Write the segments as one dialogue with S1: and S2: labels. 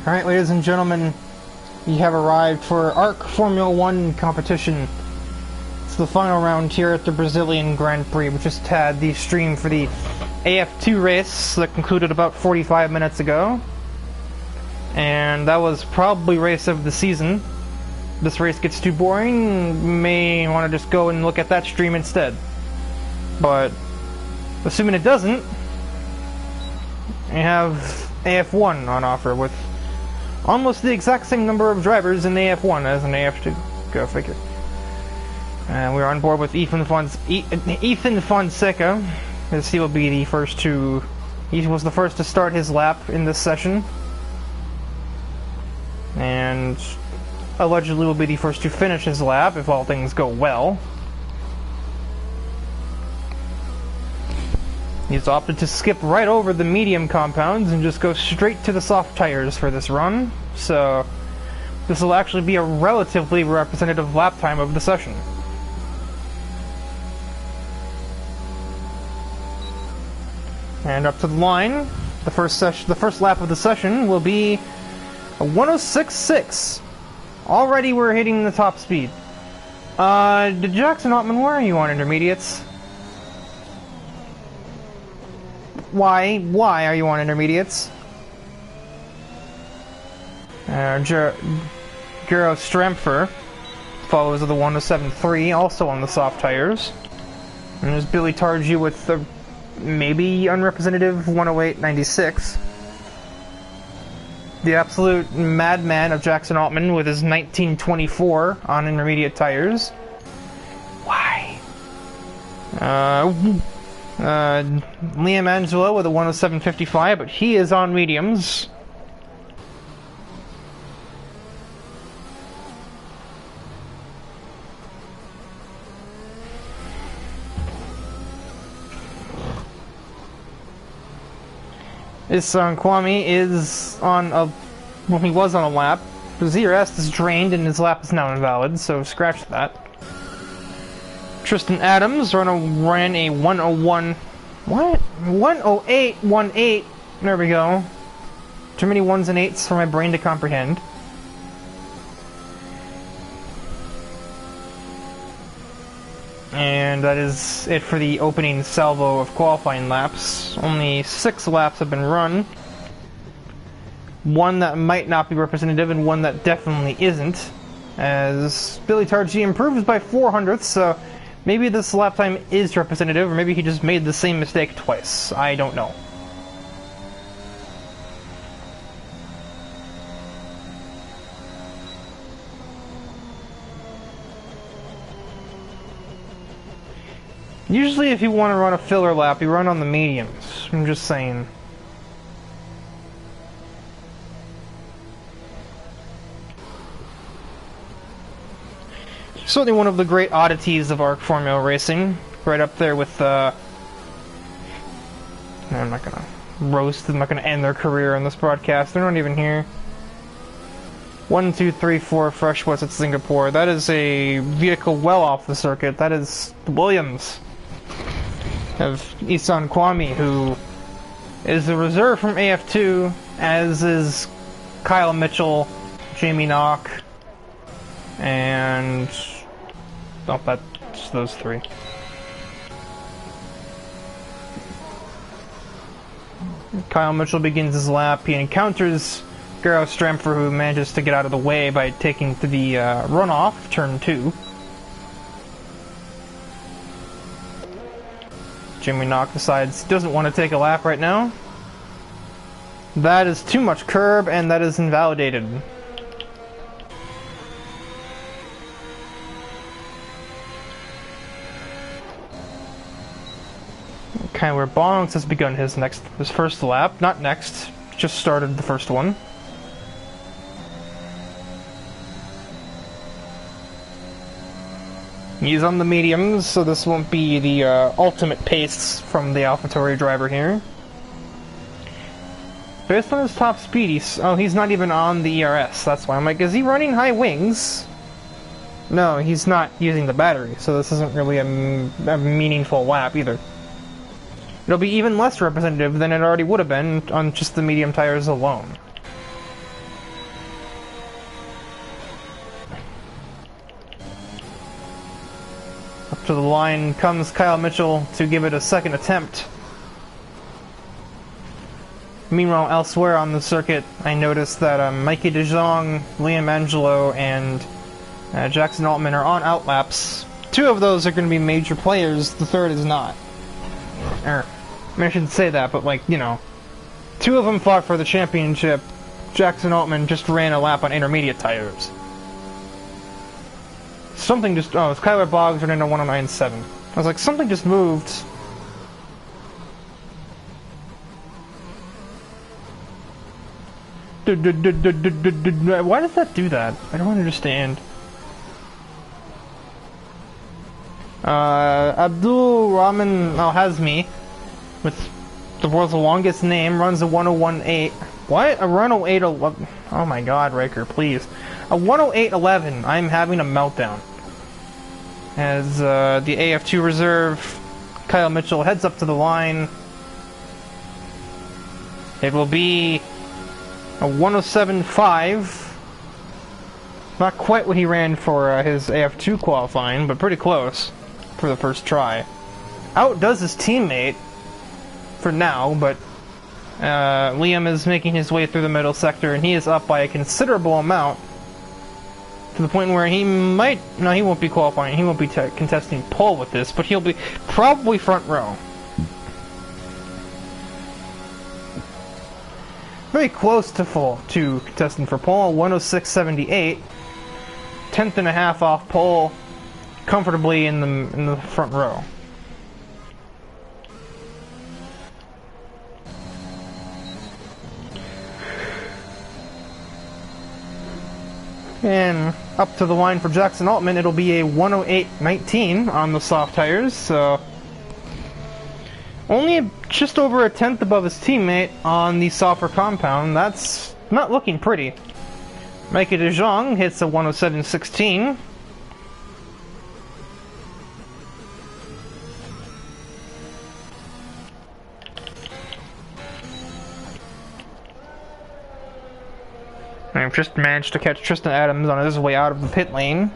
S1: Alright, ladies and gentlemen, we have arrived for ARC Formula 1 competition. It's the final round here at the Brazilian Grand Prix. We just had the stream for the AF2 race that concluded about 45 minutes ago. And that was probably race of the season. If this race gets too boring, you may want to just go and look at that stream instead. But, assuming it doesn't, we have AF1 on offer with almost the exact same number of drivers in AF1 as in AF2. Go figure. And we're on board with Ethan Fonseca, as he will be the first to... He was the first to start his lap in this session. And allegedly will be the first to finish his lap if all things go well. He's opted to skip right over the medium compounds and just go straight to the soft tires for this run, so this will actually be a relatively representative lap time of the session. And up to the line, the first lap of the session will be a 106.6. Already we're hitting the top speed. Jackson Ottman, where are you on intermediates? Why are you on intermediates? Gero Strempfer follows with the 107.3, also on the soft tires. And there's Billy Targi with the maybe unrepresentative 108.96. The absolute madman of Jackson Altman with his 1924 on intermediate tires. Why? Liam Angelo with a 107.55, but he is on mediums. Isan Kwame is on a... well, he was on a lap. His rest is drained and his lap is now invalid, so scratch that. Tristan Adams ran a 101... what? 108.18. There we go. Too many 1s and 8s for my brain to comprehend. And that is it for the opening salvo of qualifying laps. Only 6 laps have been run. One that might not be representative and one that definitely isn't. As Billy Targi improves by 0.04, so maybe this lap time is representative, or maybe he just made the same mistake twice. I don't know. Usually if you want to run a filler lap, you run on the mediums. I'm just saying. Certainly one of the great oddities of ARC Formula racing. Right up there with, I'm not gonna roast, I'm not gonna end their career on this broadcast. They're not even here. 1, 2, 3, 4 fresh what's at Singapore. That is a vehicle well off the circuit. That is Williams of Isan Kwame, who is the reserve from AF2, as is Kyle Mitchell, Jamie Knock, and... oh, that's those 3. Kyle Mitchell begins his lap. He encounters Gero Strempfer, who manages to get out of the way by taking to the runoff, turn 2. Jimmy Knock decides he doesn't want to take a lap right now. That is too much curb, and that is invalidated. Okay, where Bonks has begun his first lap. Not next, just started the first one. He's on the mediums, so this won't be the ultimate pace from the AlphaTauri driver here. Based on his top speed, he's not even on the ERS. That's why I'm like, is he running high wings? No, he's not using the battery, so this isn't really a meaningful lap either. It'll be even less representative than it already would have been on just the medium tires alone. To the line comes Kyle Mitchell to give it a second attempt. Meanwhile, elsewhere on the circuit, I noticed that Mikey DeJong, Liam Angelo, and Jackson Altman are on outlaps. Two of those are going to be major players, the third is not. I shouldn't say that, but like, you know, two of them fought for the championship. Jackson Altman just ran a lap on intermediate tires. Something just... Oh, it's Kyler Boggs running a 109.7. I was like, something just moved. Why does that do that? I don't understand. Abdul Rahman Al-Hazmi, with the world's longest name, runs a 101.8. What? A 108.11? Oh my god, Riker, please. A 108.11. I'm having a meltdown. As the AF2 reserve, Kyle Mitchell heads up to the line. It will be a 107.5. Not quite what he ran for his AF2 qualifying, but pretty close for the first try. Outdoes his teammate for now, but Liam is making his way through the middle sector, and he is up by a considerable amount to the point where he might... No, he won't be qualifying. He won't be contesting pole with this, but he'll be probably front row. Very close to contesting for pole, 106.78. 10th and a half off pole, comfortably in the front row. And up to the line for Jackson Altman, it'll be a 108.19 on the soft tires, so only just over a tenth above his teammate on the softer compound. That's not looking pretty. Mikey DeJong hits a 107.16. I've just managed to catch Tristan Adams on his way out of the pit lane.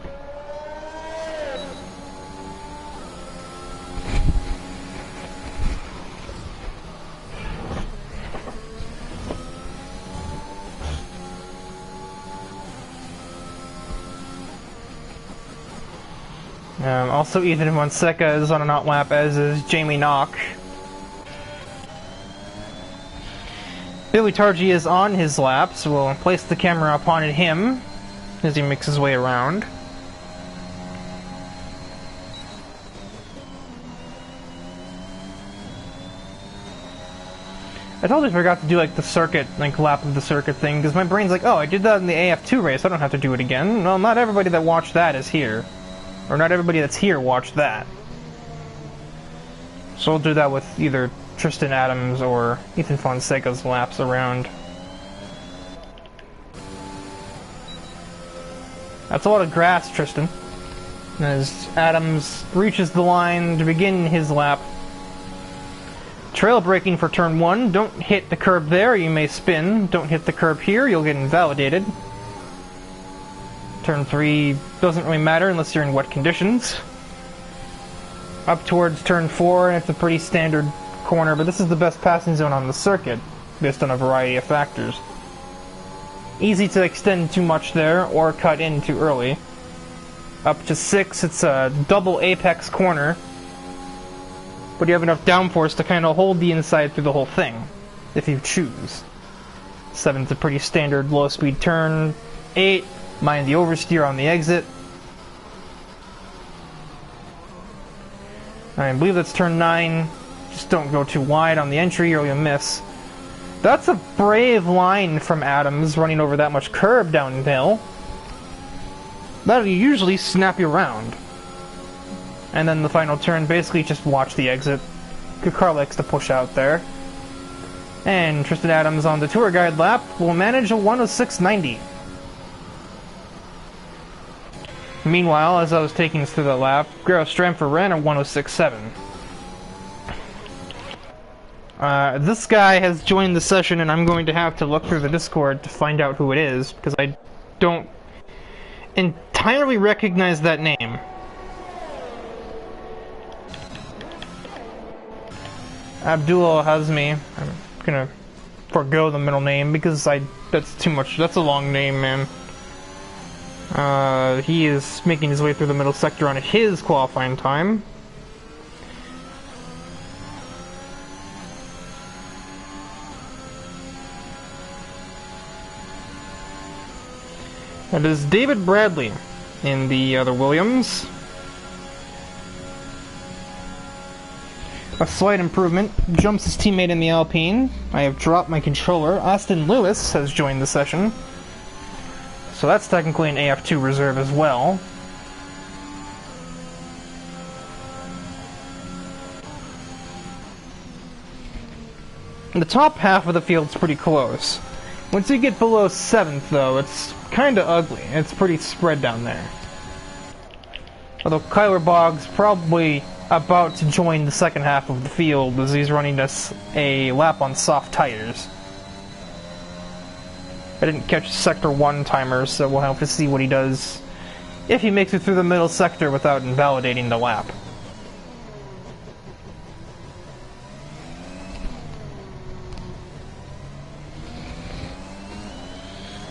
S1: Also, Ethan Fonseca is on an outlap, as is Jamie Knock. Billy Targi is on his lap, so we'll place the camera upon him as he makes his way around. I totally forgot to do like the circuit, like lap of the circuit thing, because my brain's like, oh, I did that in the AF2 race, I don't have to do it again. Well, not everybody that watched that is here. Or not everybody that's here watched that. So we'll do that with either Tristan Adams or Ethan Fonseca's laps around. That's a lot of grass, Tristan. As Adams reaches the line to begin his lap. Trail braking for turn 1. Don't hit the curb there, you may spin. Don't hit the curb here, you'll get invalidated. Turn 3 doesn't really matter unless you're in wet conditions. Up towards turn 4, and it's a pretty standard corner, but this is the best passing zone on the circuit, based on a variety of factors. Easy to extend too much there, or cut in too early. Up to 6, it's a double apex corner, but you have enough downforce to kind of hold the inside through the whole thing, if you choose. 7's a pretty standard low-speed turn. 8, mind the oversteer on the exit. I believe that's turn 9. Just don't go too wide on the entry or you'll miss. That's a brave line from Adams, running over that much curb downhill. That'll usually snap you around. And then the final turn, basically just watch the exit. Good car likes to push out there. And Tristan Adams on the tour guide lap will manage a 106.90. Meanwhile, as I was taking us through the lap, Gero Stramfer ran a 106.7. This guy has joined the session, and I'm going to have to look through the Discord to find out who it is, because I don't entirely recognize that name. Abdullah Hazmi. I'm gonna forego the middle name because that's too much. That's a long name, man. He is making his way through the middle sector on his qualifying time. That is David Bradley in the other Williams. A slight improvement. Jumps his teammate in the Alpine. I have dropped my controller. Austin Lewis has joined the session. So that's technically an AF2 reserve as well. The top half of the field's pretty close. Once you get below 7th, though, it's kinda ugly. It's pretty spread down there. Although Kyler Boggs probably about to join the second half of the field as he's running us a lap on soft tires. I didn't catch Sector 1 timers, so we'll have to see what he does if he makes it through the middle sector without invalidating the lap.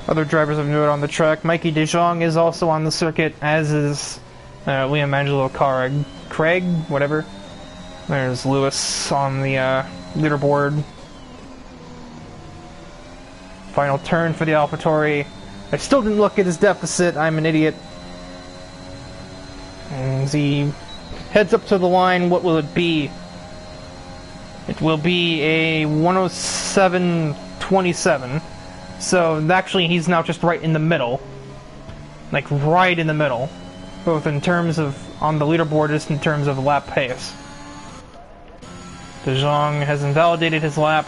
S1: Other drivers of note on the track, Mikey De Jong is also on the circuit, as is Liam Angelo Craig, whatever. There's Lewis on the leaderboard. Final turn for the AlphaTauri. I still didn't look at his deficit, I'm an idiot. And as he heads up to the line, what will it be? It will be a 107.27. So actually he's now just right in the middle. Like right in the middle. Both in terms of, on the leaderboard, just in terms of lap pace. De Jong has invalidated his lap.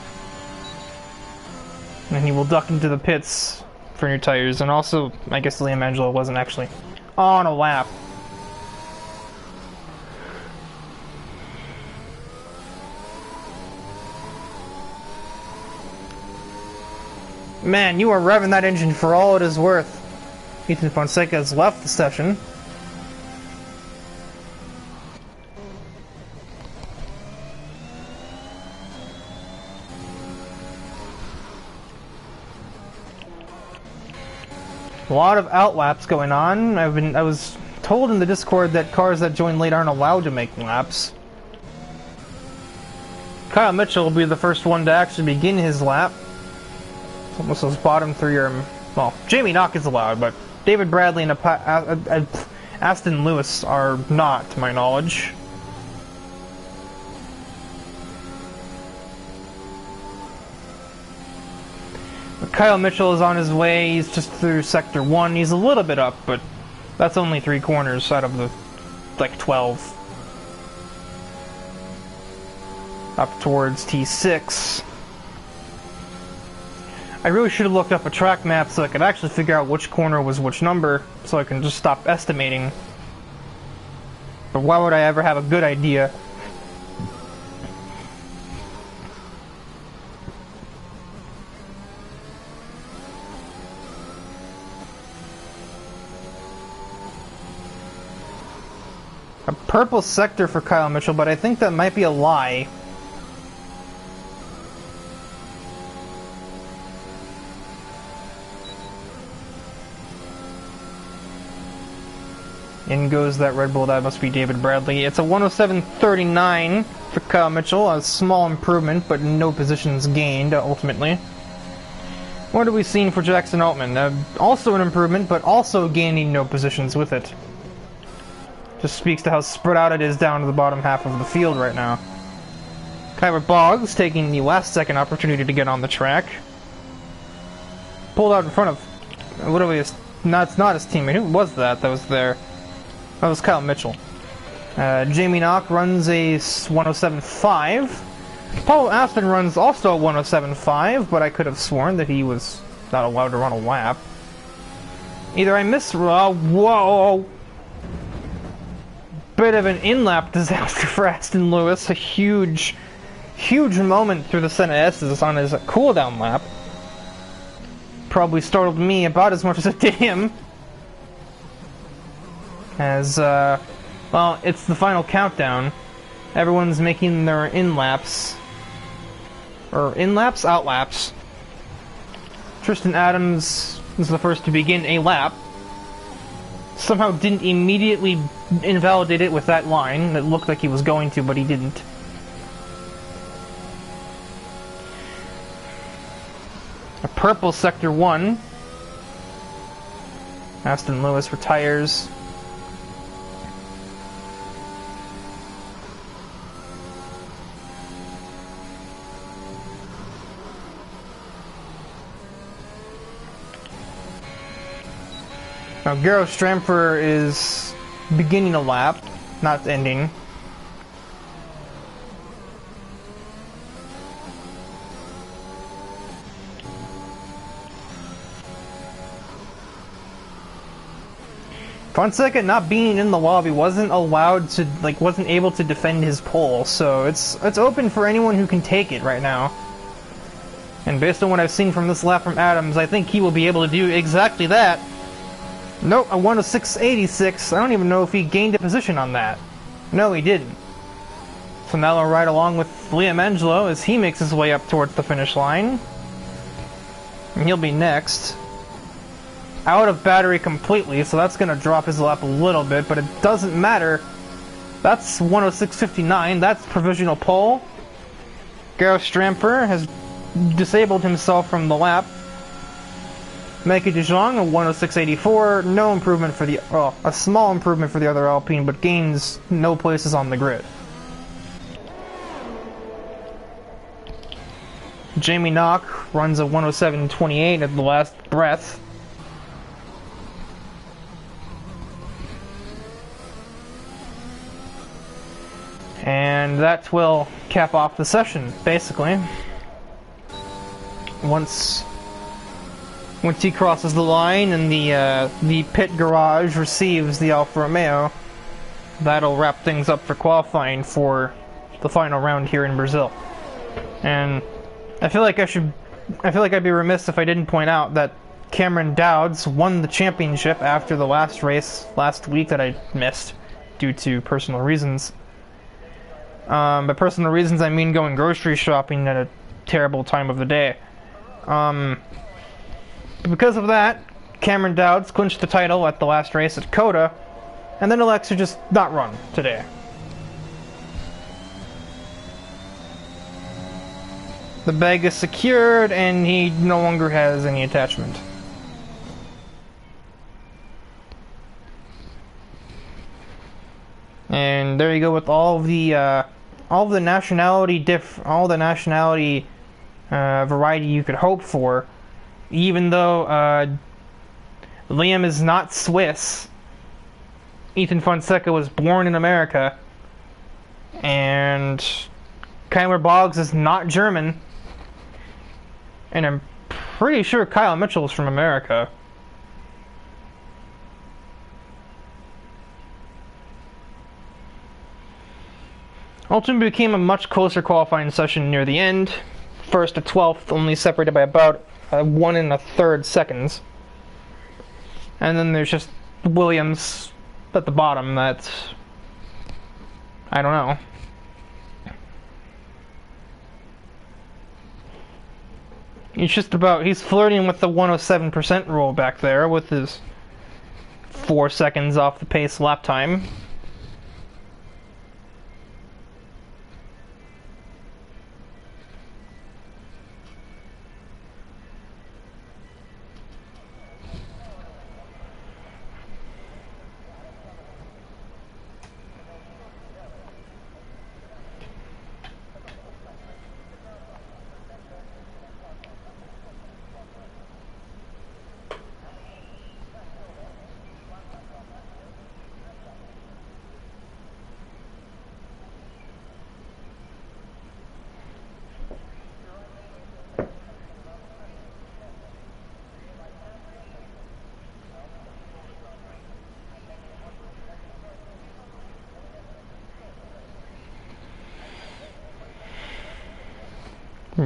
S1: And he will duck into the pits for new tires. And also, I guess Liam Angelo wasn't actually on a lap. Man, you are revving that engine for all it is worth. Ethan Fonseca has left the session. A lot of outlaps going on. I was told in the Discord that cars that join late aren't allowed to make laps. Kyle Mitchell will be the first one to actually begin his lap. Almost those bottom three are... Well, Jamie Knock is allowed, but David Bradley and Aston Lewis are not, to my knowledge. Kyle Mitchell is on his way. He's just through Sector 1. He's a little bit up, but that's only 3 corners out of the, like, 12. Up towards T6. I really should have looked up a track map so I could actually figure out which corner was which number, so I can just stop estimating. But why would I ever have a good idea? A purple sector for Kyle Mitchell, but I think that might be a lie. In goes that Red Bull, that must be David Bradley. It's a 107.39 for Kyle Mitchell, a small improvement, but no positions gained, ultimately. What have we seen for Jackson Altman? Also an improvement, but also gaining no positions with it. Just speaks to how spread out it is down to the bottom half of the field right now. Kyler Boggs taking the last second opportunity to get on the track. Pulled out in front of, literally, it's not his teammate. Who was that was there? That was Kyle Mitchell. Jamie Knock runs a 107.5. Paul Aspen runs also a 107.5, but I could have sworn that he was not allowed to run a lap. Either I missed... whoa! Bit of an in-lap disaster for Aston Lewis. A huge moment through the Senna S's on his cooldown lap. Probably startled me about as much as it did him. As, well, it's the final countdown. Everyone's making their in-laps. Or in-laps? Out-laps. Tristan Adams was the first to begin a lap. Somehow didn't immediately invalidate it with that line. It looked like he was going to, but he didn't. A purple Sector 1. Aston Lewis retires. Now, Garo Stramper is beginning a lap, not ending. Fonseca, not being in the lobby, wasn't allowed to, wasn't able to defend his pole, so it's open for anyone who can take it right now. And based on what I've seen from this lap from Adams, I think he will be able to do exactly that. Nope, a 106.86. I don't even know if he gained a position on that. No, he didn't. So now I'll ride along with Liam Angelo as he makes his way up towards the finish line. And he'll be next. Out of battery completely, so that's going to drop his lap a little bit, but it doesn't matter. That's 106.59. That's provisional pole. Garo Stramper has disabled himself from the lap. Meki De Jong, a 106.84, no improvement for the, well, a small improvement for the other Alpine, but gains no places on the grid. Jamie Knock runs a 107.28 at the last breath. And that will cap off the session, basically. Once he crosses the line and the pit garage receives the Alfa Romeo, that'll wrap things up for qualifying for the final round here in Brazil. And I feel like I'd be remiss if I didn't point out that Cameron Dowds won the championship after the last race last week that I missed due to personal reasons. By personal reasons, I mean going grocery shopping at a terrible time of the day. Because of that, Cameron Dowds clinched the title at the last race at Coda, and then elects to just not run today. The bag is secured, and he no longer has any attachment. And there you go with all the nationality variety you could hope for. Even though Liam is not Swiss, Ethan Fonseca was born in America, and Kyler Boggs is not German, and I'm pretty sure Kyle Mitchell is from America. Ultimately became a much closer qualifying session near the end. First to 12th, only separated by about 1 1/3 seconds. And then there's just Williams at the bottom that's, I don't know. He's flirting with the 107% rule back there with his 4 seconds off the pace lap time.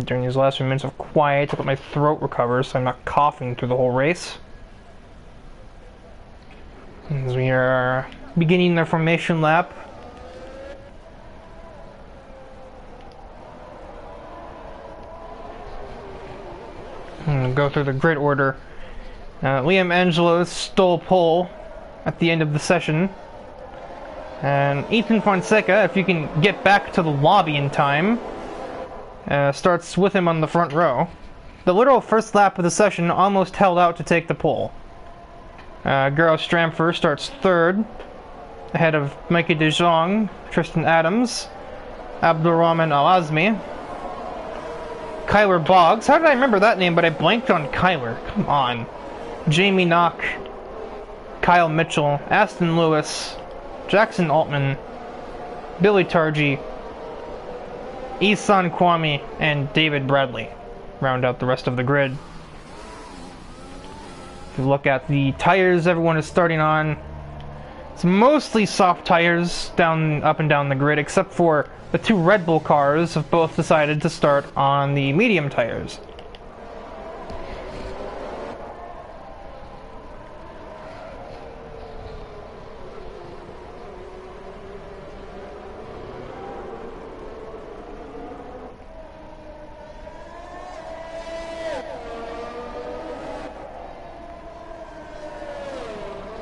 S1: During these last few minutes of quiet to let my throat recover so I'm not coughing through the whole race. As we are beginning the formation lap. I'm gonna go through the grid order. Liam Angelos stole pole at the end of the session. And Ethan Fonseca, if you can get back to the lobby in time, starts with him on the front row. The literal first lap of the session almost held out to take the pole. Garo Stramfer starts third, ahead of Mikey De Jong, Tristan Adams, Abdulrahman Al-Azmi, Kyler Boggs. How did I remember that name, but I blanked on Kyler? Come on. Jamie Knock, Kyle Mitchell, Aston Lewis, Jackson Altman, Billy Targi, Isan Kwame, and David Bradley round out the rest of the grid. If you look at the tires everyone is starting on, it's mostly soft tires up and down the grid, except for the two Red Bull cars have both decided to start on the medium tires.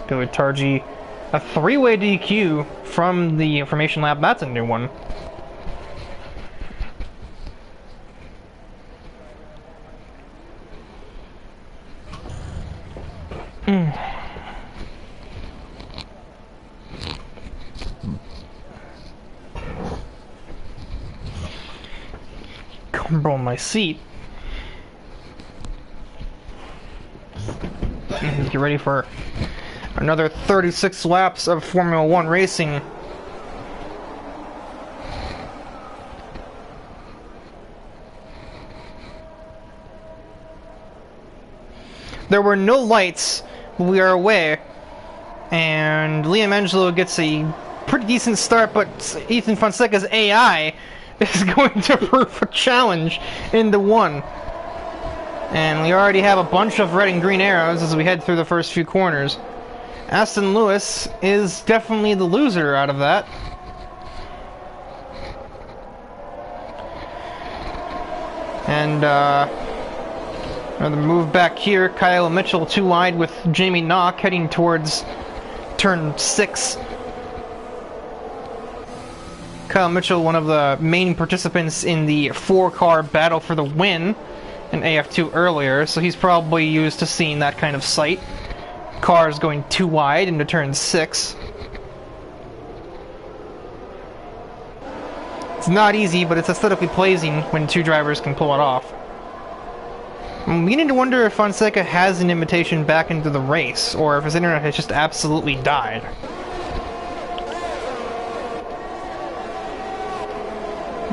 S1: Billy Targi, a three-way DQ from the information lab. That's a new one. Comfortable in my seat. Get ready for another 36 laps of Formula 1 racing. There were no lights when we are away, and Liam Angelo gets a pretty decent start, but Ethan Fonseca's AI is going to prove a challenge into one. And we already have a bunch of red and green arrows as we head through the first few corners. Aston Lewis is definitely the loser out of that. And another move back here. Kyle Mitchell too wide with Jamie Knock heading towards turn 6. Kyle Mitchell, one of the main participants in the 4-car battle for the win in AF2 earlier, so he's probably used to seeing that kind of sight. Cars going too wide into turn 6. It's not easy, but it's aesthetically pleasing when two drivers can pull it off. I'm beginning to wonder if Fonseca has an invitation back into the race, or if his internet has just absolutely died.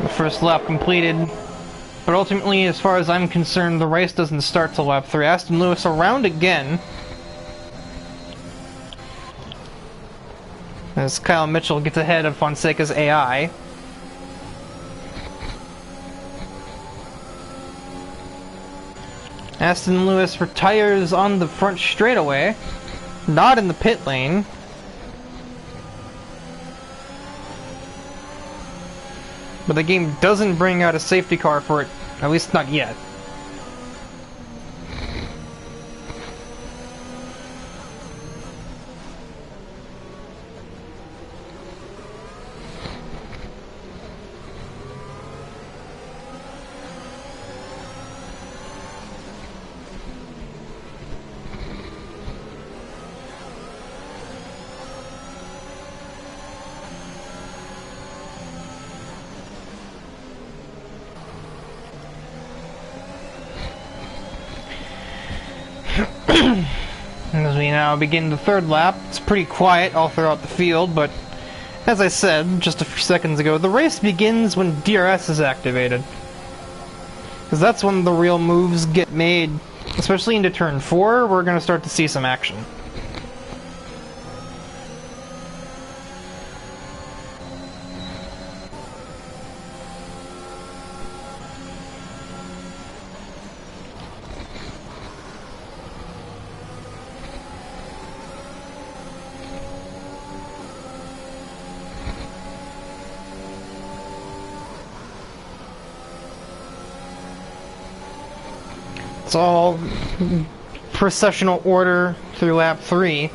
S1: The first lap completed, but ultimately, as far as I'm concerned, the race doesn't start till lap 3. Aston Lewis around again, as Kyle Mitchell gets ahead of Fonseca's AI. Aston Lewis retires on the front straightaway, not in the pit lane. But the game doesn't bring out a safety car for it, at least not yet. As we now begin the third lap, it's pretty quiet all throughout the field, but as I said just a few seconds ago, the race begins when DRS is activated. Because that's when the real moves get made, especially into turn 4, we're going to start to see some action. It's all processional order through lap 3.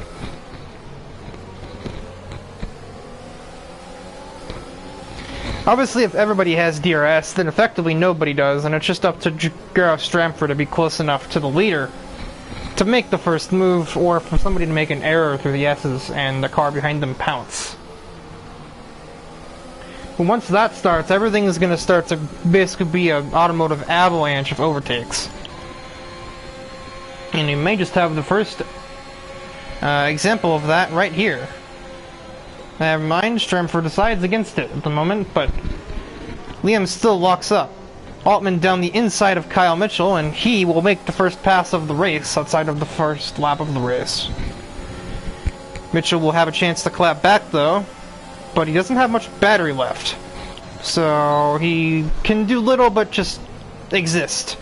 S1: Obviously, if everybody has DRS, then effectively nobody does, and it's just up to Garo Stramford to be close enough to the leader to make the first move, or for somebody to make an error through the S's and the car behind them pounce. But once that starts, everything is going to start to basically be an automotive avalanche of overtakes. And you may just have the first example of that right here. Never mind, Stramford decides against it at the moment, but Liam still locks up. Altman down the inside of Kyle Mitchell, and he will make the first pass of the race outside of the first lap of the race. Mitchell will have a chance to clap back though, but he doesn't have much battery left. So he can do little but just exist.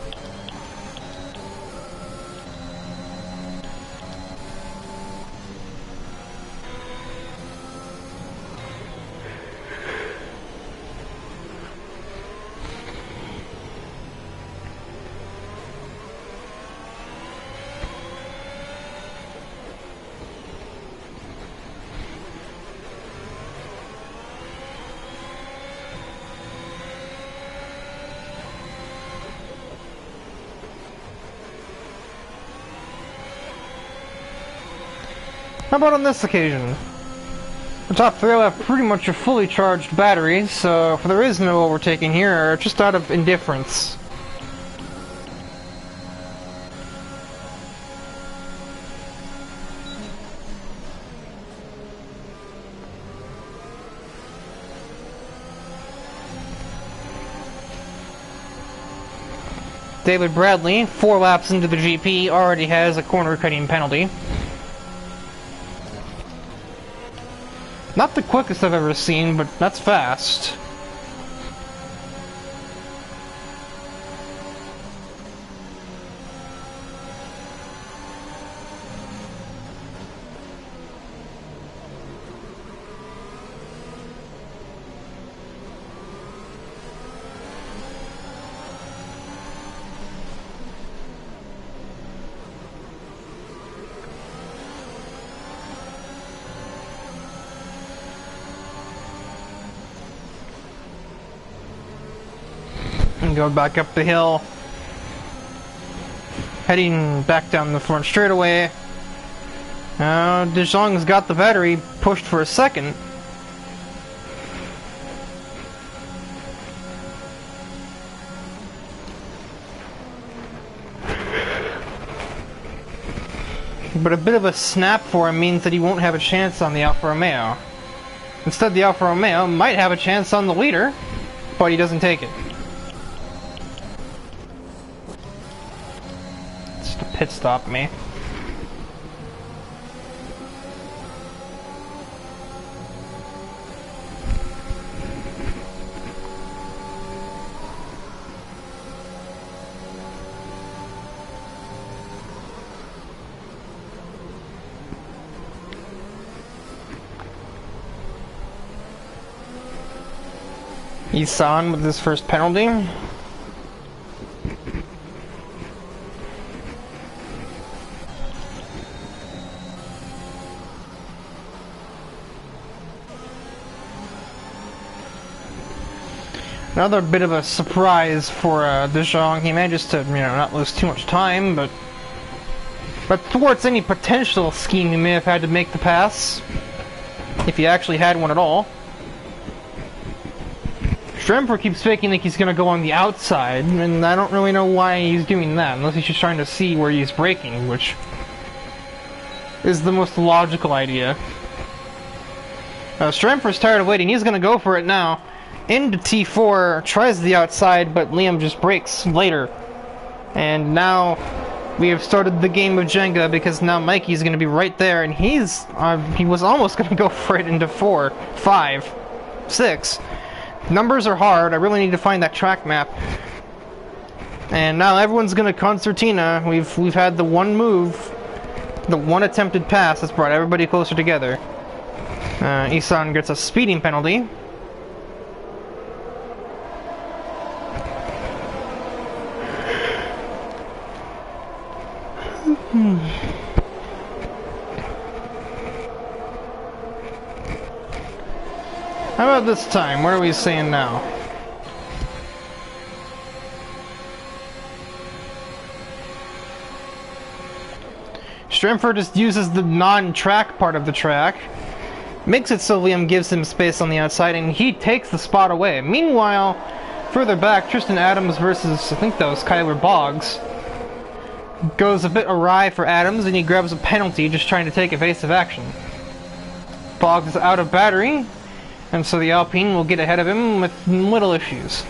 S1: How about on this occasion? The top three will have pretty much a fully charged battery, so if there is no overtaking here, just out of indifference. David Bradley, 4 laps into the GP, already has a corner cutting penalty. Not the quickest I've ever seen, but that's fast. And go back up the hill, heading back down the front straightaway. De Jong's got the battery pushed for a second. But a bit of a snap for him means that he won't have a chance on the Alfa Romeo. Instead, the Alfa Romeo might have a chance on the leader, but he doesn't take it. Pit stop me. Isan with his first penalty. Another bit of a surprise for De Jong. He manages to, not lose too much time, but thwarts any potential scheme he may have had to make the pass, if he actually had one at all. Stremper keeps faking like he's gonna go on the outside, and I don't really know why he's doing that, unless he's just trying to see where he's braking, which is the most logical idea. Stremper's tired of waiting. He's gonna go for it now. Into T4, tries the outside, but Liam just brakes later. And now we have started the game of Jenga, because now Mikey's going to be right there, and he was almost going to go for it into 4, 5, 6. Numbers are hard. I really need to find that track map. And now everyone's going to concertina. We've had the one move, the one attempted pass that's brought everybody closer together. Isan gets a speeding penalty. How about this time? What are we saying now? Strimford just uses the non-track part of the track, makes it so Liam gives him space on the outside, and he takes the spot away. Meanwhile, further back, Tristan Adams versus, I think that was Kyler Boggs, goes a bit awry for Adams, and he grabs a penalty just trying to take evasive action. Boggs is out of battery, and so the Alpine will get ahead of him with little issues.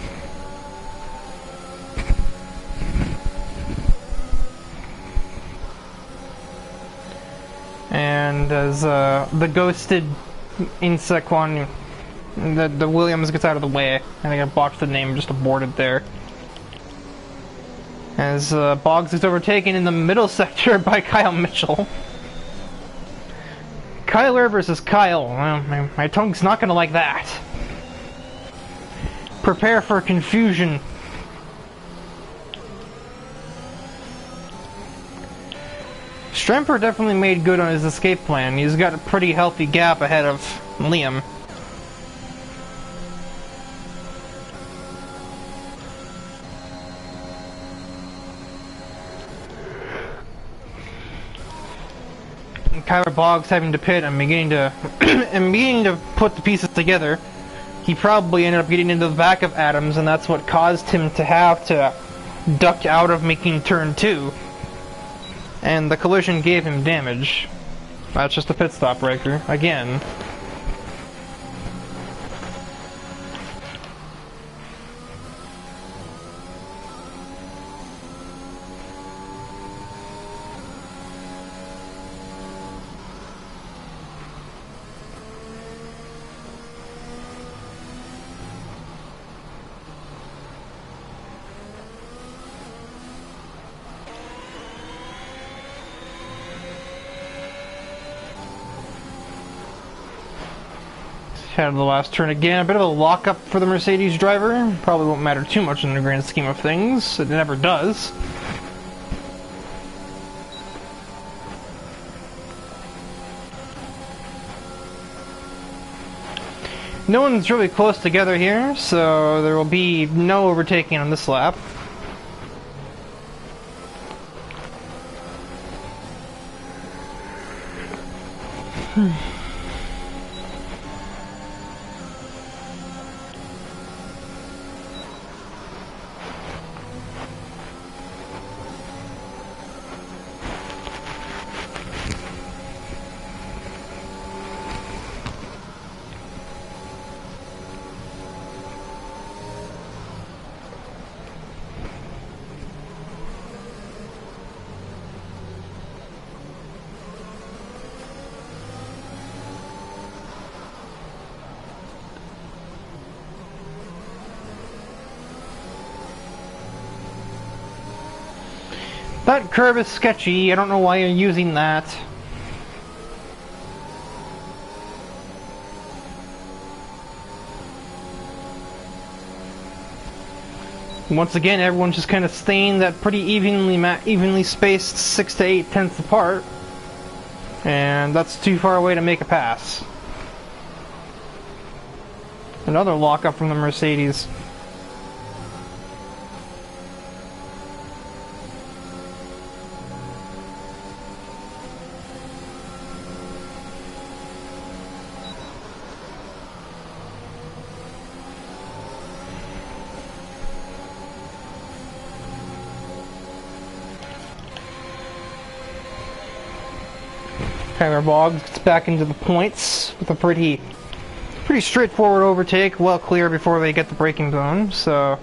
S1: And as the ghosted insect one, the Williams gets out of the way. I think I botched the name, just aborted there. As Boggs is overtaken in the middle sector by Kyle Mitchell. Kyler versus Kyle. Well, my tongue's not gonna like that. Prepare for confusion. Strimford definitely made good on his escape plan. He's got a pretty healthy gap ahead of Liam. Kyler Boggs having to pit and beginning to put the pieces together. He probably ended up getting into the back of Adams, and that's what caused him to have to duck out of making turn 2. And the collision gave him damage. That's just a pit stop breaker, again. Head of the last turn again. A bit of a lockup for the Mercedes driver. Probably won't matter too much in the grand scheme of things. It never does. No one's really close together here, so there will be no overtaking on this lap. That curve is sketchy. I don't know why you're using that. Once again, everyone's just kind of staying that pretty evenly spaced 6 to 8 tenths apart. And that's too far away to make a pass. Another lockup from the Mercedes. Kyler Boggs gets back into the points with a pretty straightforward overtake, well clear before they get the braking zone, so...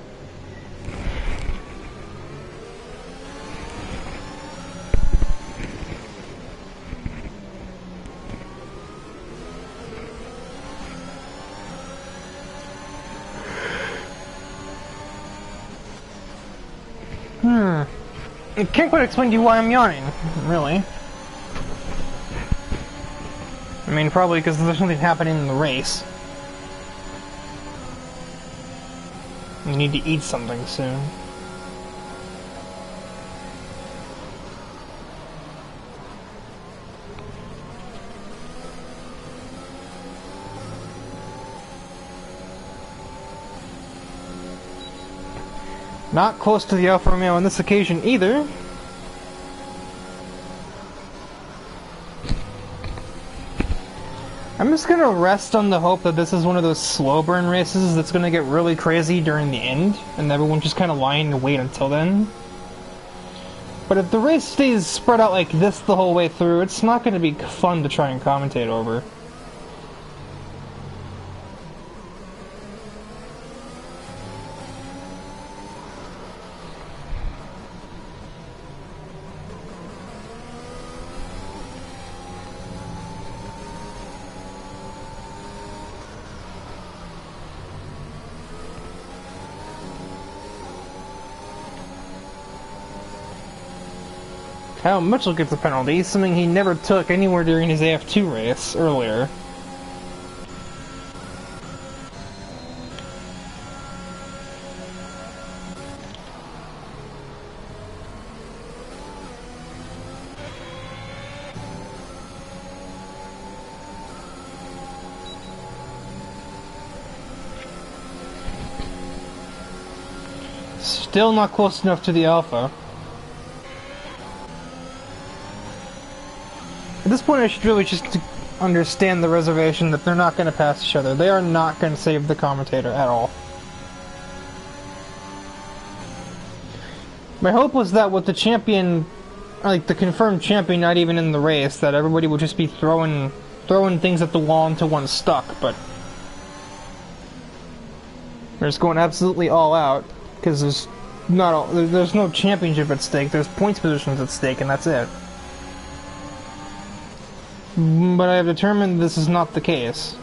S1: I can't quite explain to you why I'm yawning, really. I mean, probably because there's something happening in the race. You need to eat something soon. Not close to the Alfa Romeo on this occasion either. I'm just gonna rest on the hope that this is one of those slow burn races that's gonna get really crazy during the end, and everyone just kind of lying in wait until then. But if the race stays spread out like this the whole way through, it's not gonna be fun to try and commentate over. Kyle Mitchell gets a penalty, something he never took anywhere during his AF2 race earlier. Still not close enough to the Alpha. At this point, I should really just understand the reservation that they're not going to pass each other. They are not going to save the commentator at all. My hope was that with the champion, like the confirmed champion not even in the race, that everybody would just be throwing things at the wall until one stuck, but they're just going absolutely all out, because there's no championship at stake, there's points positions at stake, and that's it. But I have determined this is not the case.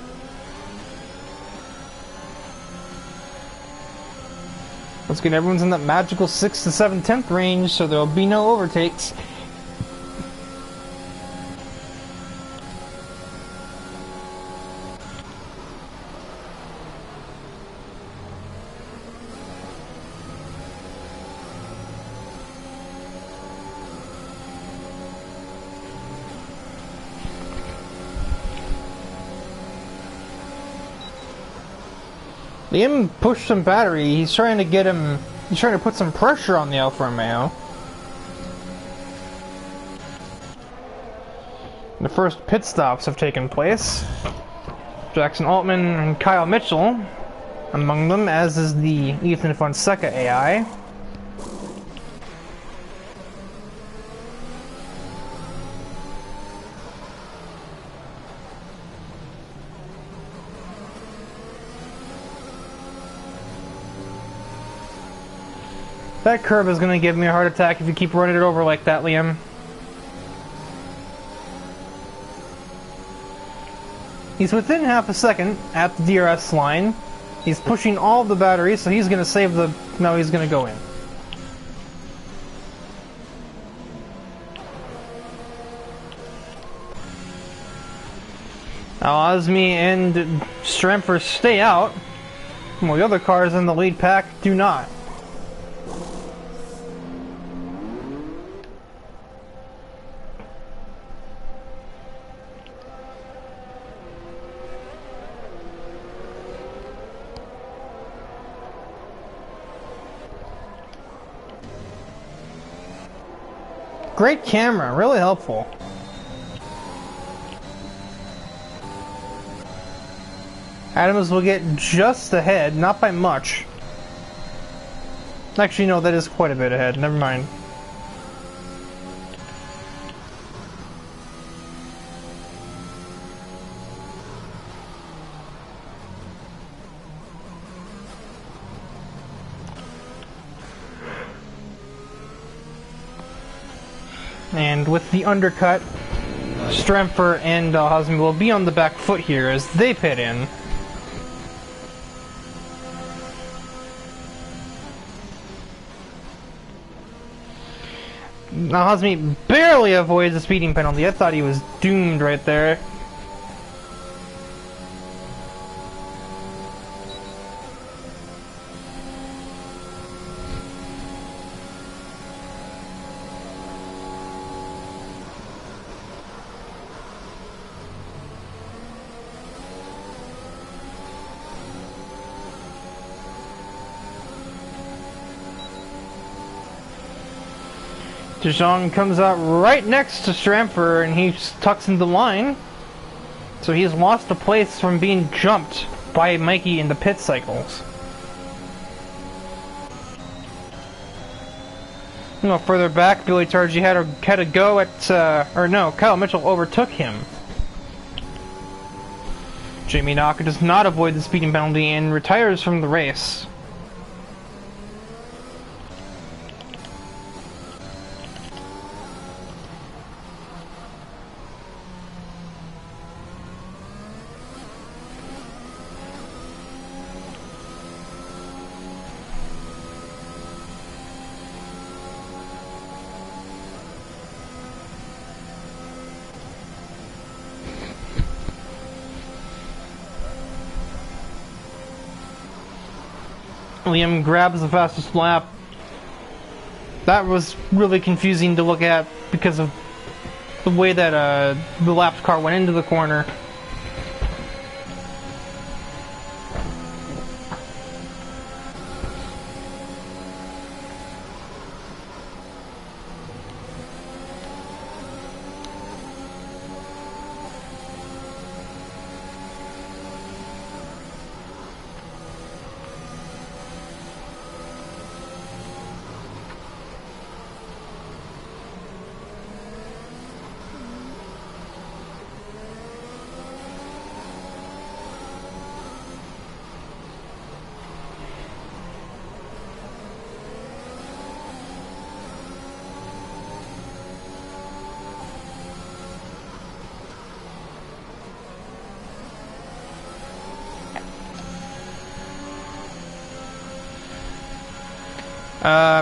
S1: Let's get everyone's in that magical 6th to 7th, 10th range, so there'll be no overtakes. Liam pushed some battery. He's trying to put some pressure on the Alfa Romeo. The first pit stops have taken place. Jackson Altman and Kyle Mitchell among them, as is the Ethan Fonseca AI. That curve is going to give me a heart attack if you keep running it over like that, Liam. He's within half a second at the DRS line. He's pushing all of the batteries, so he's going to save the... No, he's going to go in. Now, Osmi and Stremfer stay out, while the other cars in the lead pack do not. Great camera, really helpful. Adams will get just ahead, not by much. Actually, no, that is quite a bit ahead, never mind. And with the undercut, Stremfer and Hosmy will be on the back foot here as they pit in. Now Hosmy barely avoids a speeding penalty. I thought he was doomed right there. De Jong comes out right next to Stramper and he tucks into line. So he's lost a place from being jumped by Mikey in the pit cycles. A little further back, Billy Targi had a go at, or no, Kyle Mitchell overtook him. Jamie Knocker does not avoid the speeding penalty and retires from the race. Liam grabs the fastest lap. That was really confusing to look at because of the way that the lapped car went into the corner.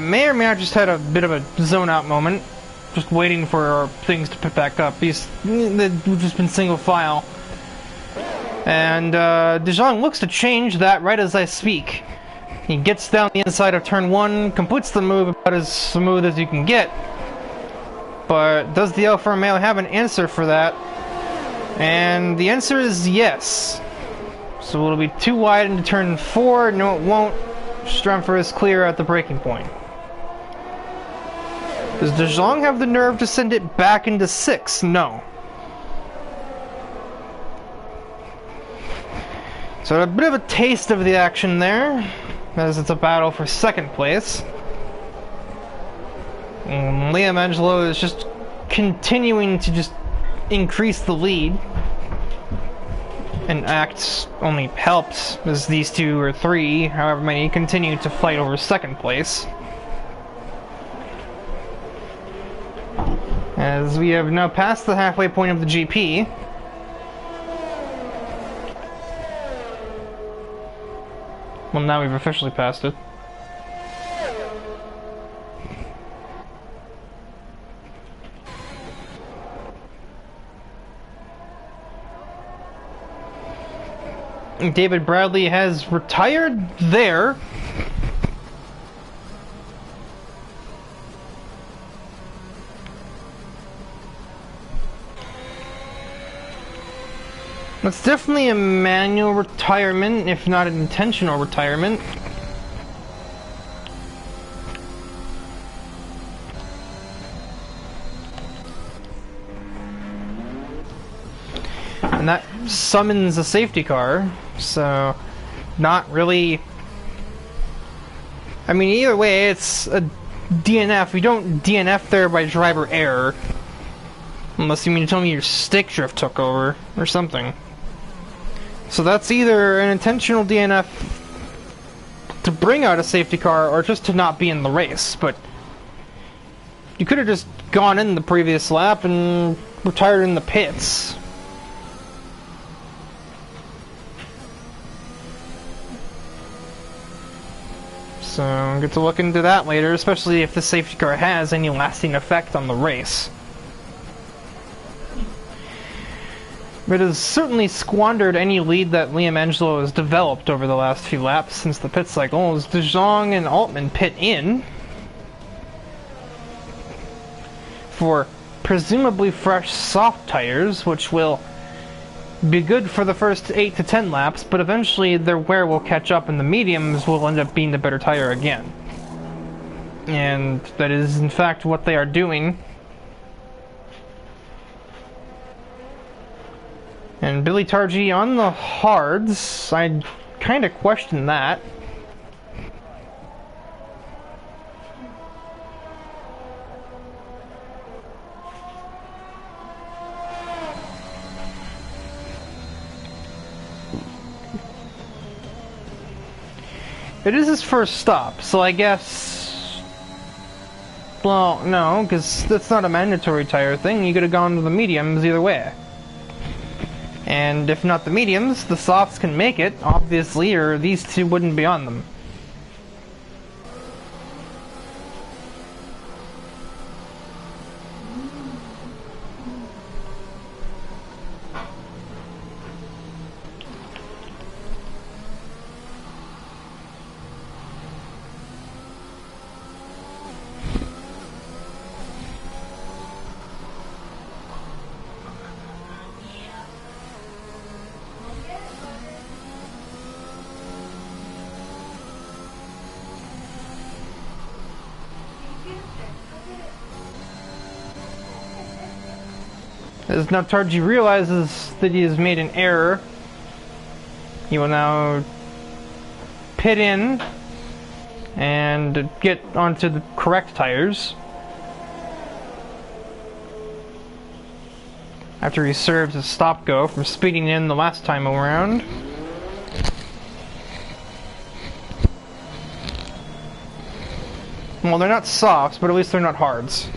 S1: May or may not just had a bit of a zone out moment, just waiting for things to pick back up. We've just been single file. And De Jong looks to change that right as I speak. He gets down the inside of turn 1, completes the move about as smooth as you can get. But does the Alfa Romeo have an answer for that? And the answer is yes. So it'll be too wide into turn 4. No, it won't. Strumfer is clear at the braking point. Does De Jong have the nerve to send it back into 6? No. So a bit of a taste of the action there, as it's a battle for second place. And Liam Angelo is just continuing to just increase the lead. And Acts only helps as these two or three, however many, continue to fight over second place. As we have now passed the halfway point of the GP. Well, now we've officially passed it. David Bradley has retired there. It's definitely a manual retirement, if not an intentional retirement. And that summons a safety car, so not really... I mean, either way, it's a DNF. You don't DNF there by driver error. Unless you mean to tell me your stick drift took over, or something. So that's either an intentional DNF to bring out a safety car, or just to not be in the race, but... You could have just gone in the previous lap and retired in the pits. So, I'll get to look into that later, especially if the safety car has any lasting effect on the race. But it has certainly squandered any lead that Liam Angelo has developed over the last few laps since the pit cycle, as De Jong and Altman pit in for presumably fresh soft tires, which will be good for the first 8 to 10 laps, but eventually their wear will catch up and the mediums will end up being the better tire again. And that is in fact what they are doing. And Billy Targi on the hards, I'd kind of question that. It is his first stop, so I guess... Well, no, because that's not a mandatory tire thing. You could have gone to the mediums either way. And if not the mediums, the softs can make it, obviously, or these two wouldn't be on them. As now Targi realizes that he has made an error, he will now pit in and get onto the correct tires. After he serves his stop-go from speeding in the last time around. Well, they're not softs, but at least they're not hards.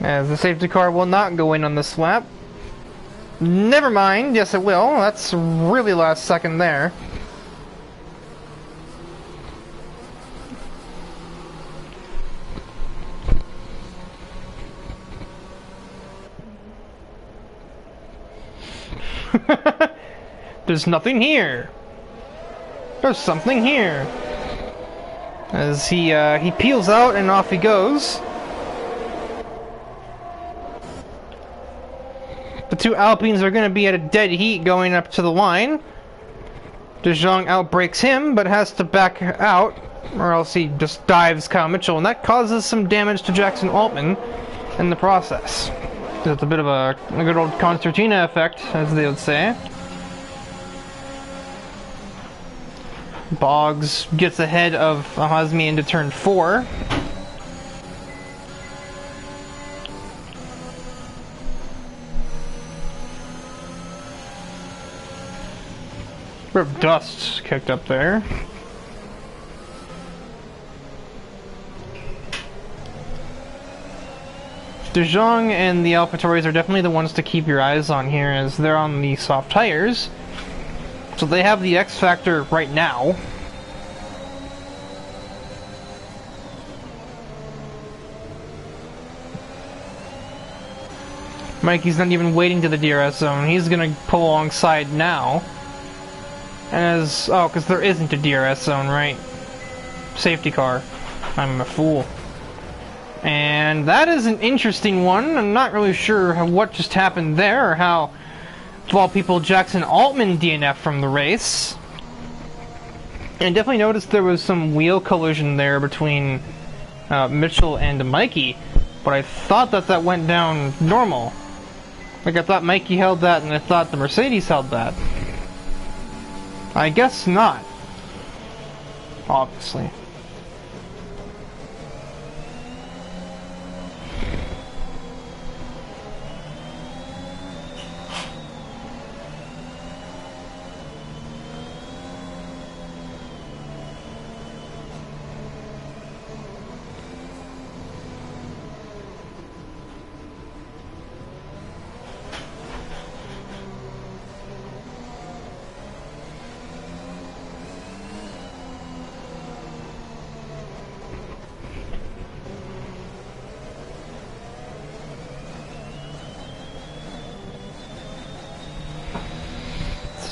S1: As the safety car will not go in on this lap. Never mind, yes it will. That's really last second there. There's nothing here. There's something here. As he peels out and off he goes. The two Alpines are going to be at a dead heat going up to the line. De Jong outbrakes him, but has to back out, or else he just dives Kyle Mitchell, and that causes some damage to Jackson Altman in the process. It's a bit of a good old concertina effect, as they would say. Boggs gets ahead of Hazmi into turn 4. Bit of dust kicked up there. De Jong and the AlphaTauris are definitely the ones to keep your eyes on here, as they're on the soft tires. So they have the X factor right now. Mikey's not even waiting to the DRS zone. He's gonna pull alongside now. And as... oh, because there isn't a DRS zone, right? Safety car. I'm a fool. And that is an interesting one. I'm not really sure what just happened there, or how, of all people, Jackson Altman DNF from the race. And definitely noticed there was some wheel collision there between Mitchell and Mikey. But I thought that went down normal. Like, I thought Mikey held that, and I thought the Mercedes held that. I guess not. Obviously.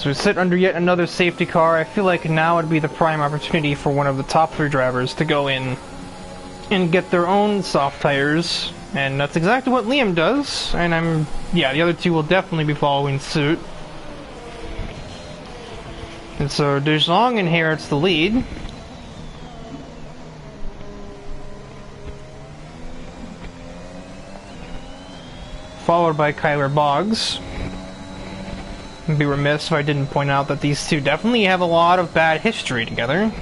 S1: So we sit under yet another safety car. I feel like now would be the prime opportunity for one of the top 3 drivers to go in and get their own soft tires. And that's exactly what Liam does. And the other 2 will definitely be following suit. And so De Jong inherits the lead. Followed by Kyler Boggs. I'd be remiss if I didn't point out that these 2 definitely have a lot of bad history together.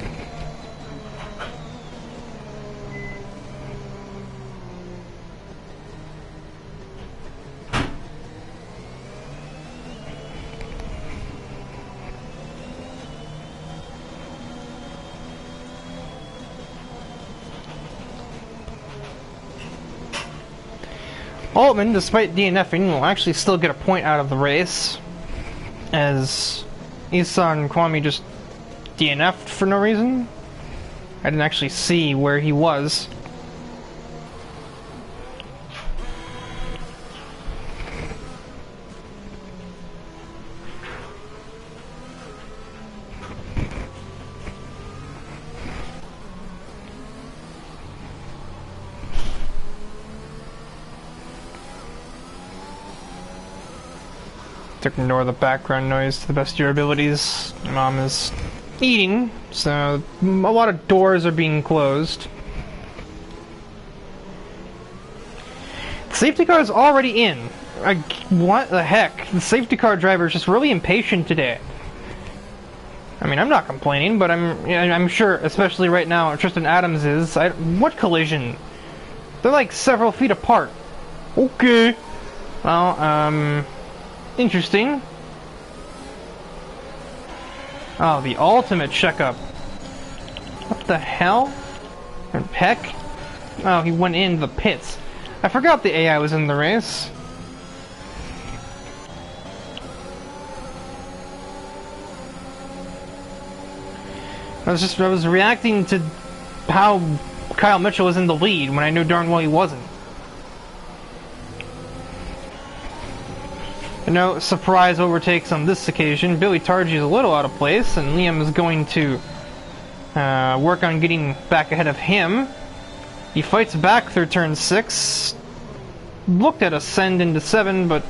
S1: Altman, despite DNFing, will actually still get a point out of the race, as Isan Kwame just DNF'd for no reason. I didn't actually see where he was. To ignore the background noise to the best of your abilities. My mom is eating, so a lot of doors are being closed. The safety car is already in. What the heck? The safety car driver is just really impatient today. I mean, I'm not complaining, but I'm sure, especially right now, Tristan Adams is. What collision? They're like several feet apart. Okay. Well, interesting. Oh, the ultimate checkup. What the hell? And heck? Oh, he went into the pits. I forgot the AI was in the race. I was reacting to how Kyle Mitchell was in the lead when I knew darn well he wasn't. No surprise overtakes on this occasion. Billy Targi is a little out of place, and Liam is going to work on getting back ahead of him. He fights back through turn 6. Looked at ascend into 7, but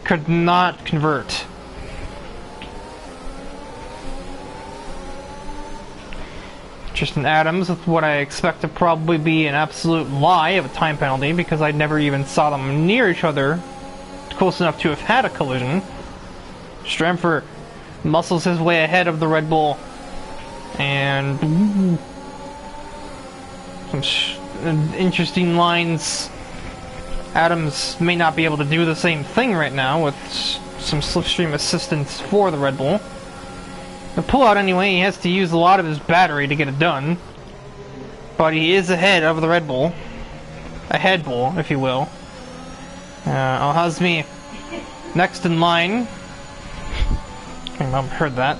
S1: could not convert. Tristan Adams with what I expect to probably be an absolute lie of a time penalty, because I never even saw them near each other close enough to have had a collision. Stramfer muscles his way ahead of the Red Bull, and some interesting lines. Adams may not be able to do the same thing right now with some slipstream assistance for the Red Bull. The pullout anyway, he has to use a lot of his battery to get it done, but he is ahead of the Red Bull. A head bull, if you will. Al-Hazmi next in line. My mom heard that.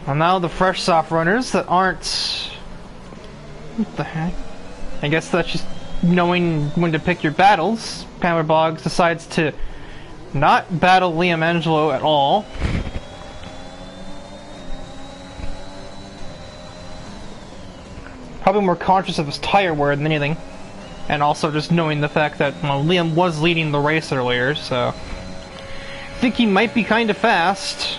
S1: Well, now the fresh soft runners that aren't... What the heck? I guess that's just knowing when to pick your battles. Kyler Boggs decides to not battle Liam Angelo at all. Probably more conscious of his tire wear than anything. And also just knowing the fact that, well, Liam was leading the race earlier, so... I think he might be kind of fast.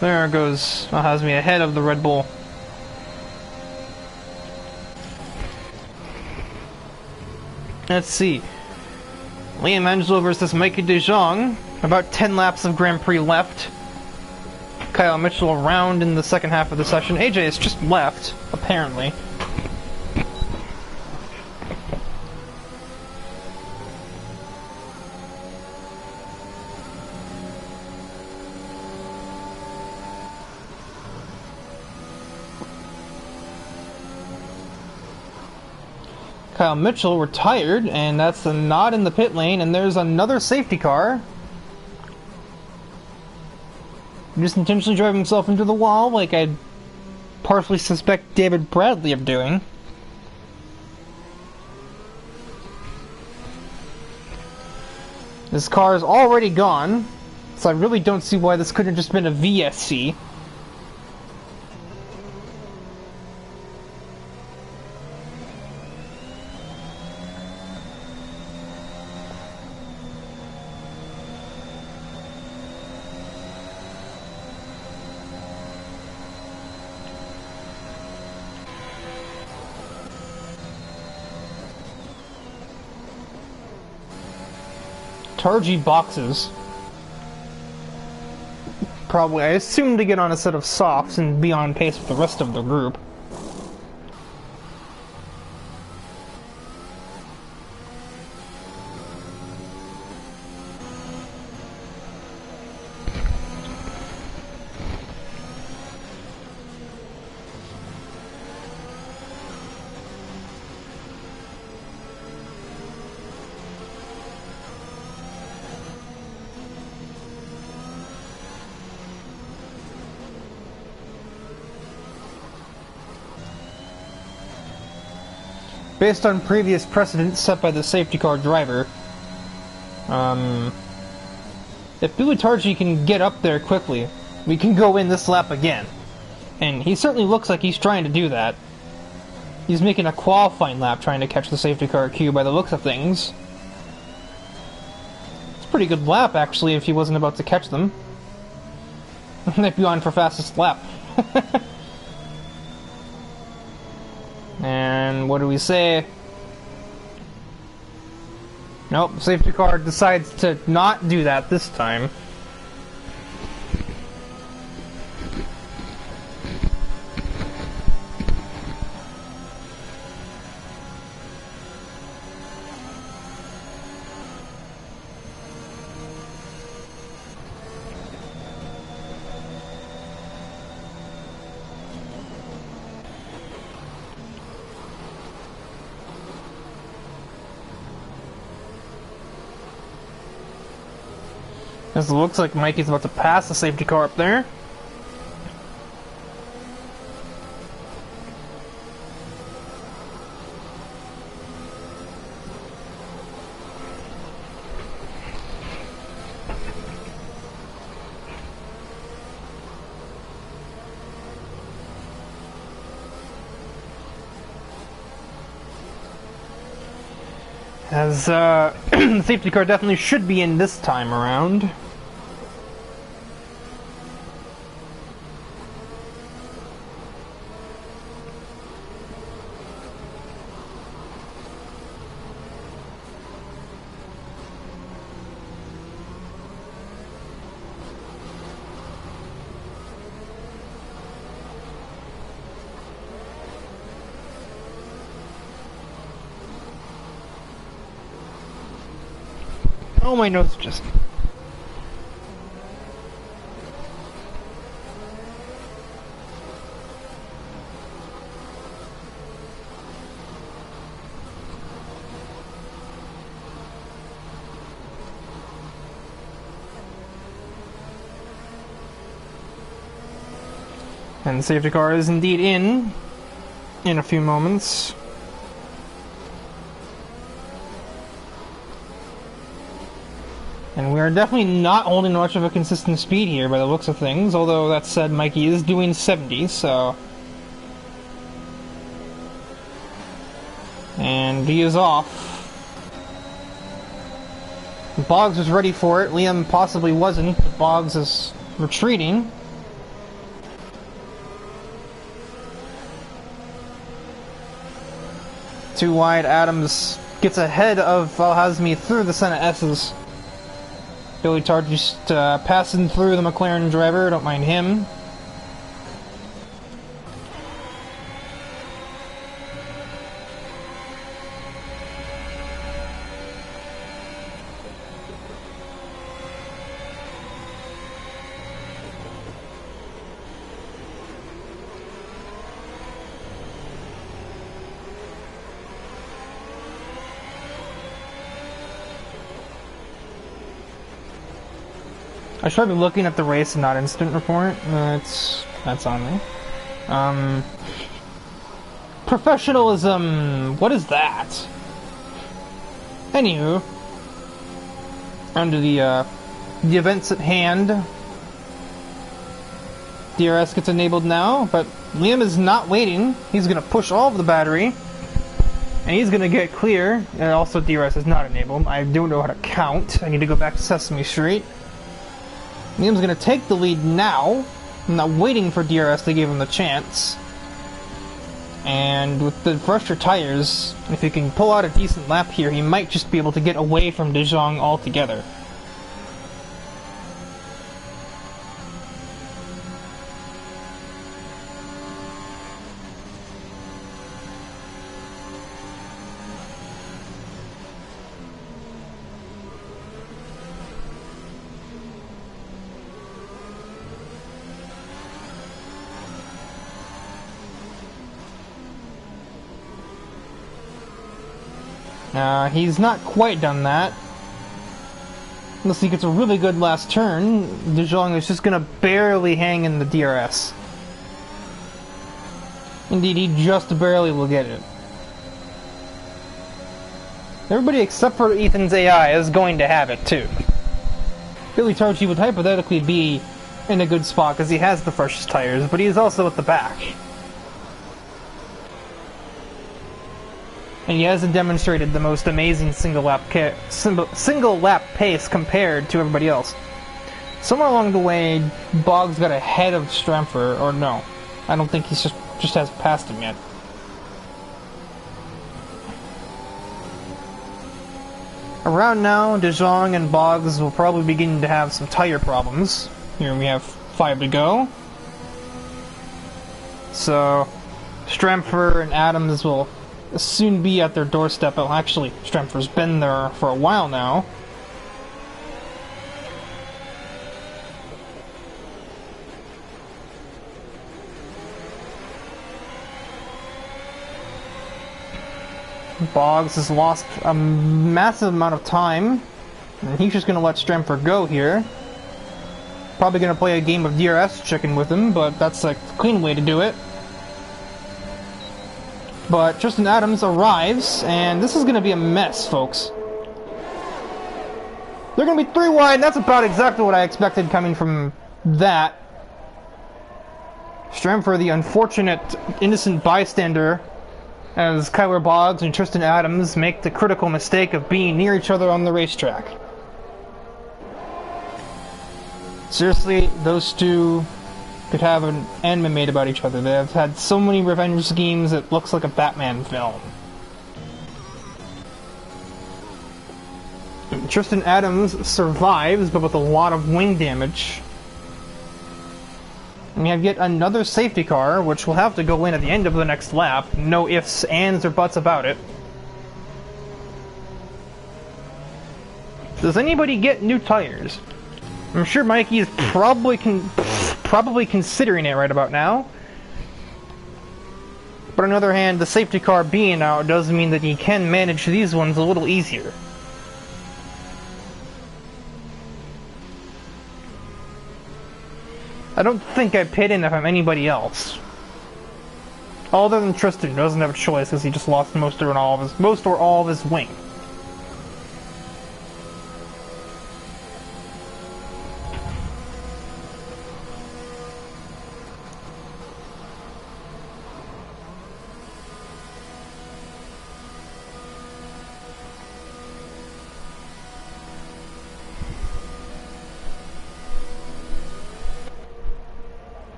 S1: There goes Al-Hazmi ahead of the Red Bull. Let's see. Liam Angelo versus Mikey De Jong. About 10 laps of Grand Prix left. Kyle Mitchell around in the second half of the session. AJ has just left, apparently. Kyle Mitchell retired, and that's not in the pit lane, and there's another safety car. Just intentionally driving himself into the wall, like I partially suspect David Bradley of doing. This car is already gone, so I really don't see why this couldn't have just been a VSC. Targi boxes. Probably, I assume, to get on a set of softs and be on pace with the rest of the group. Based on previous precedents set by the safety car driver, if Billy Targi can get up there quickly, we can go in this lap again. And he certainly looks like he's trying to do that. He's making a qualifying lap trying to catch the safety car queue by the looks of things. It's a pretty good lap, actually, if he wasn't about to catch them. They'd be on for fastest lap. And what do we say? Nope, safety car decides to not do that this time. As it looks like Mikey's about to pass the safety car up there. As, the safety car definitely should be in this time around. Oh, my nose just... And the safety car is indeed in a few moments. And we are definitely not holding much of a consistent speed here by the looks of things, although that said, Mikey is doing 70, so... And he is off. Boggs was ready for it, Liam possibly wasn't, but Boggs is retreating. Too wide, Adams gets ahead of Alhazmi through the Senna S's. Billy Targi just passing through the McLaren driver, don't mind him. I should be looking at the race and not incident report. That's on me. Professionalism. What is that? Anywho, under the events at hand, DRS gets enabled now, but Liam is not waiting. He's gonna push all of the battery, and he's gonna get clear. And also, DRS is not enabled. I don't know how to count. I need to go back to Sesame Street. Liam's gonna take the lead now. I'm not waiting for DRS to give him the chance. And with the fresher tires, if he can pull out a decent lap here, he might just be able to get away from De Jong altogether. He's not quite done that. Unless he gets a really good last turn, De Jong is just gonna barely hang in the DRS. Indeed, he just barely will get it. Everybody except for Ethan's AI is going to have it too. Billy Tarchi would hypothetically be in a good spot because he has the freshest tires, but he's also at the back. And he hasn't demonstrated the most amazing single lap pace compared to everybody else. Somewhere along the way, Boggs got ahead of Strempfer, or no. I don't think he's just hasn't passed him yet. Around now, De Jong and Boggs will probably begin to have some tire problems. Here we have 5 to go. So, Strempfer and Adams will soon be at their doorstep. Well, actually, Strempfer's been there for a while now. Boggs has lost a massive amount of time, and he's just going to let Strempfer go here. Probably going to play a game of DRS chicken with him, but that's a clean way to do it. But Tristan Adams arrives, and this is going to be a mess, folks. They're going to be 3 wide, and that's about exactly what I expected coming from that. Strempfer, the unfortunate innocent bystander, as Kyler Boggs and Tristan Adams make the critical mistake of being near each other on the racetrack. Seriously, those two could have an anime made about each other. They have had so many revenge schemes it looks like a Batman film. Tristan Adams survives, but with a lot of wing damage. And we have yet another safety car, which will have to go in at the end of the next lap. No ifs, ands, or buts about it. Does anybody get new tires? I'm sure Mikey is probably considering it right about now. But on the other hand, the safety car being out does mean that he can manage these ones a little easier. I don't think I pit in if I'm anybody else. Other than Tristan, who doesn't have a choice because he just lost most or all of his wing.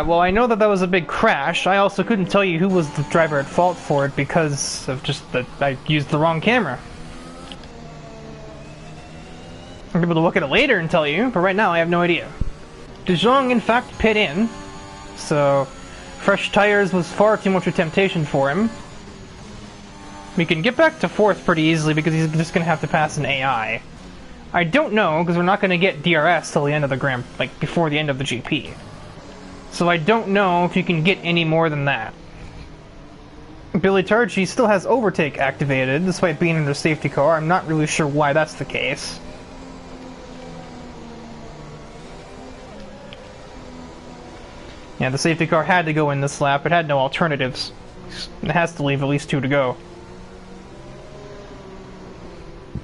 S1: Well, I know that was a big crash. I also couldn't tell you who was the driver at fault for it because of just that I used the wrong camera. I'll be able to look at it later and tell you, but right now I have no idea. De Jong, in fact, pit in, so fresh tires was far too much of a temptation for him. We can get back to 4th pretty easily because he's just going to have to pass an AI. I don't know, because we're not going to get DRS till the end of the before the end of the GP. So I don't know if you can get any more than that. Billy Targi still has overtake activated, despite being in the safety car. I'm not really sure why that's the case. Yeah, the safety car had to go in this lap. It had no alternatives. It has to leave at least 2 to go.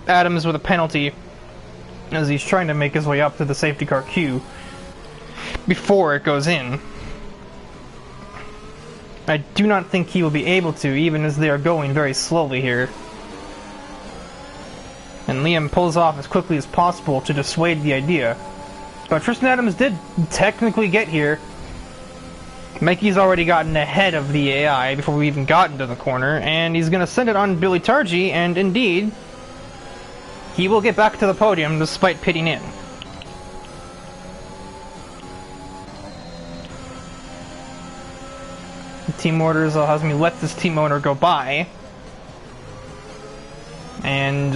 S1: Adams with a penalty as he's trying to make his way up to the safety car queue before it goes in. I do not think he will be able to, even as they are going very slowly here. And Liam pulls off as quickly as possible to dissuade the idea. But Tristan Adams did technically get here. Mikey's already gotten ahead of the AI before we even got into the corner, and he's going to send it on Billy Targi, and indeed, he will get back to the podium despite pitting in. Team orders allows me to let this team owner go by. And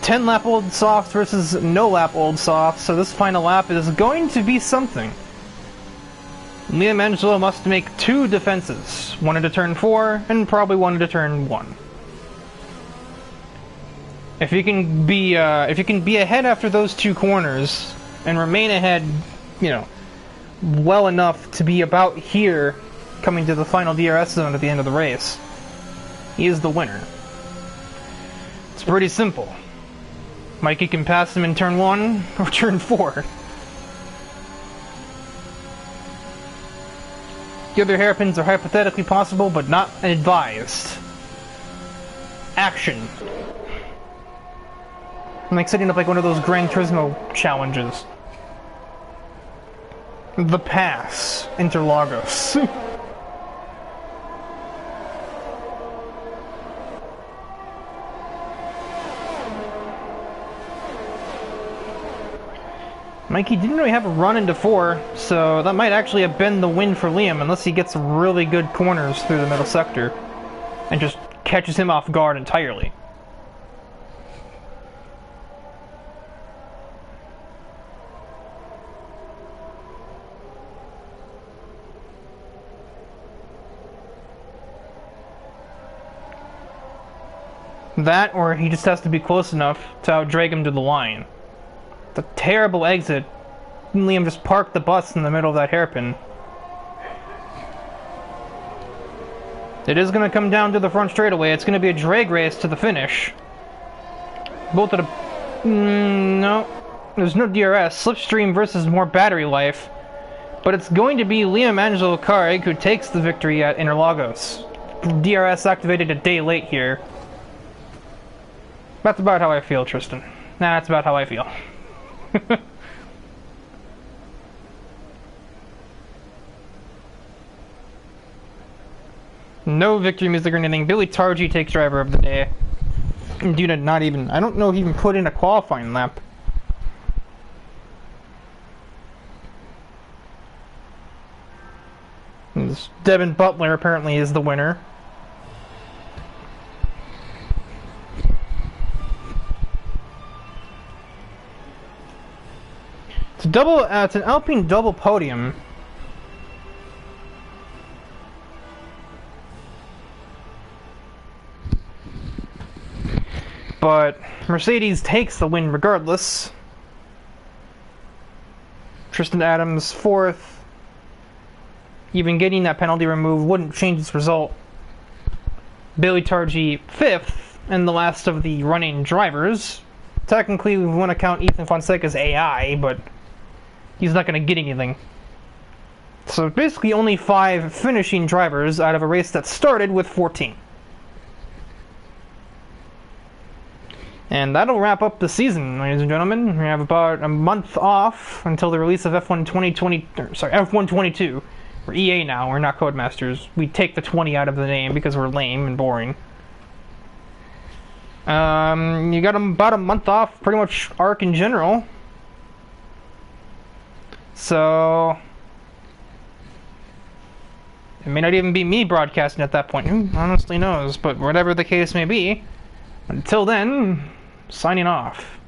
S1: 10 lap old soft versus no lap old soft, so this final lap is going to be something. Liam Angelo must make 2 defenses, one into turn 4 and probably one into turn 1. If you can be ahead after those 2 corners and remain ahead, you know, well enough to be about here coming to the final DRS zone at the end of the race, he is the winner. It's pretty simple. Mikey can pass him in turn 1 or turn 4. The other hairpins are hypothetically possible, but not advised. Action. I'm like setting up like one of those Gran Turismo challenges. The Pass, Interlagos. Mikey didn't really have a run into 4, so that might actually have been the win for Liam, unless he gets really good corners through the middle sector and just catches him off guard entirely. That, or he just has to be close enough to out-drag him to the line. It's a terrible exit. Liam just parked the bus in the middle of that hairpin. It is going to come down to the front straightaway. It's going to be a drag race to the finish. Both of the... no. There's no DRS. Slipstream versus more battery life. But it's going to be Liam Angelo Carrig who takes the victory at Interlagos. DRS activated a day late here. That's about how I feel, Tristan. Nah, that's about how I feel. No victory music or anything. Billy Targi takes driver of the day. Due to not even... I don't know if he even put in a qualifying lap. This Devin Butler apparently is the winner. It's an Alpine double podium. But Mercedes takes the win regardless. Tristan Adams 4th. Even getting that penalty removed wouldn't change its result. Billy Targi 5th, and the last of the running drivers. Technically, we want to count Ethan Fonseca's AI, but he's not going to get anything. So basically only 5 finishing drivers out of a race that started with 14. And that'll wrap up the season, ladies and gentlemen. We have about a month off until the release of F1 22, We're EA now, we're not Codemasters. We take the 20 out of the name because we're lame and boring. You got about a month off, pretty much ARC in general. So it may not even be me broadcasting at that point. Who honestly knows? But whatever the case may be, until then, signing off.